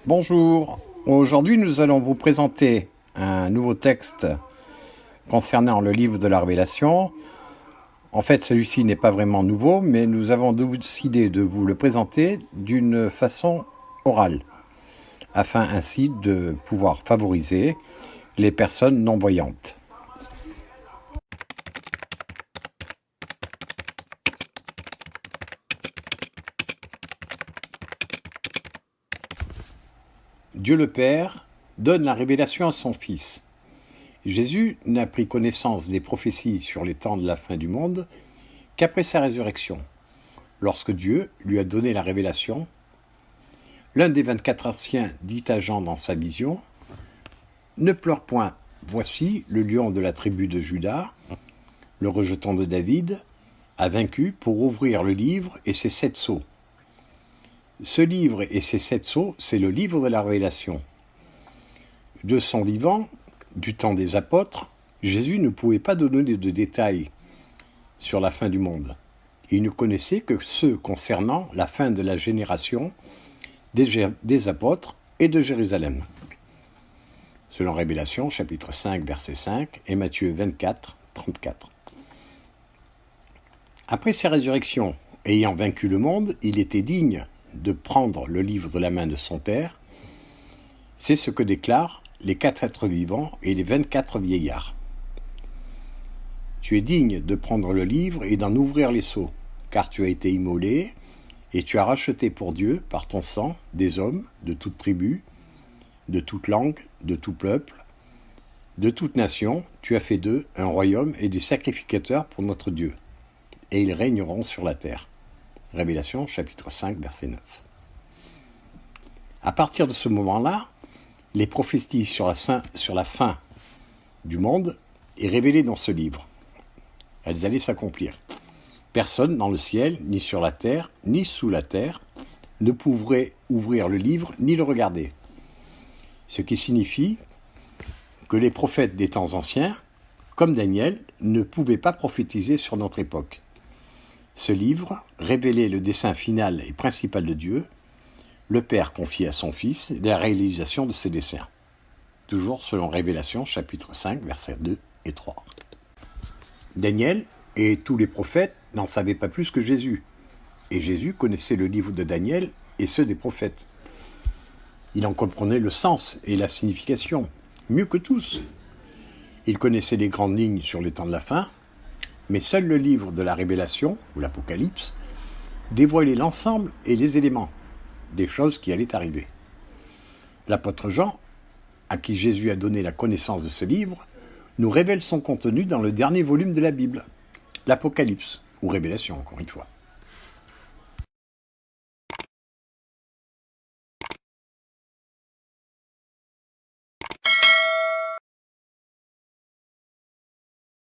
Bonjour, aujourd'hui nous allons vous présenter un nouveau texte concernant le livre de la Révélation. En fait, celui-ci n'est pas vraiment nouveau, mais nous avons décidé de vous le présenter d'une façon orale, afin ainsi de pouvoir favoriser les personnes non-voyantes. Dieu le Père donne la révélation à son Fils. Jésus n'a pris connaissance des prophéties sur les temps de la fin du monde qu'après sa résurrection, lorsque Dieu lui a donné la révélation. L'un des 24 anciens dit à Jean dans sa vision : « Ne pleure point, voici le lion de la tribu de Juda, le rejeton de David, a vaincu pour ouvrir le livre et ses 7 sceaux. » Ce livre et ses 7 sceaux, c'est le livre de la Révélation. De son vivant, du temps des apôtres, Jésus ne pouvait pas donner de détails sur la fin du monde. Il ne connaissait que ceux concernant la fin de la génération des apôtres et de Jérusalem. Selon Révélation, chapitre 5, verset 5, et Matthieu 24, 34. Après sa résurrection, ayant vaincu le monde, il était digne de prendre le livre de la main de son Père. C'est ce que déclarent les 4 êtres vivants et les 24 vieillards. Tu es digne de prendre le livre et d'en ouvrir les sceaux, car tu as été immolé, et tu as racheté pour Dieu, par ton sang, des hommes de toute tribu, de toute langue, de tout peuple, de toute nation. Tu as fait d'eux un royaume et des sacrificateurs pour notre Dieu, et ils régneront sur la terre. Révélation, chapitre 5, verset 9. À partir de ce moment-là, les prophéties sur la fin du monde est révélée dans ce livre. Elles allaient s'accomplir. Personne dans le ciel, ni sur la terre, ni sous la terre, ne pourrait ouvrir le livre ni le regarder. Ce qui signifie que les prophètes des temps anciens, comme Daniel, ne pouvaient pas prophétiser sur notre époque. Ce livre révélait le dessein final et principal de Dieu. Le Père confiait à son Fils la réalisation de ses desseins. Toujours selon Révélation, chapitre 5, versets 2 et 3. Daniel et tous les prophètes n'en savaient pas plus que Jésus. Et Jésus connaissait le livre de Daniel et ceux des prophètes. Il en comprenait le sens et la signification, mieux que tous. Il connaissait les grandes lignes sur les temps de la fin, mais seul le livre de la Révélation, ou l'Apocalypse, dévoilait l'ensemble et les éléments des choses qui allaient arriver. L'apôtre Jean, à qui Jésus a donné la connaissance de ce livre, nous révèle son contenu dans le dernier volume de la Bible, l'Apocalypse, ou Révélation encore une fois.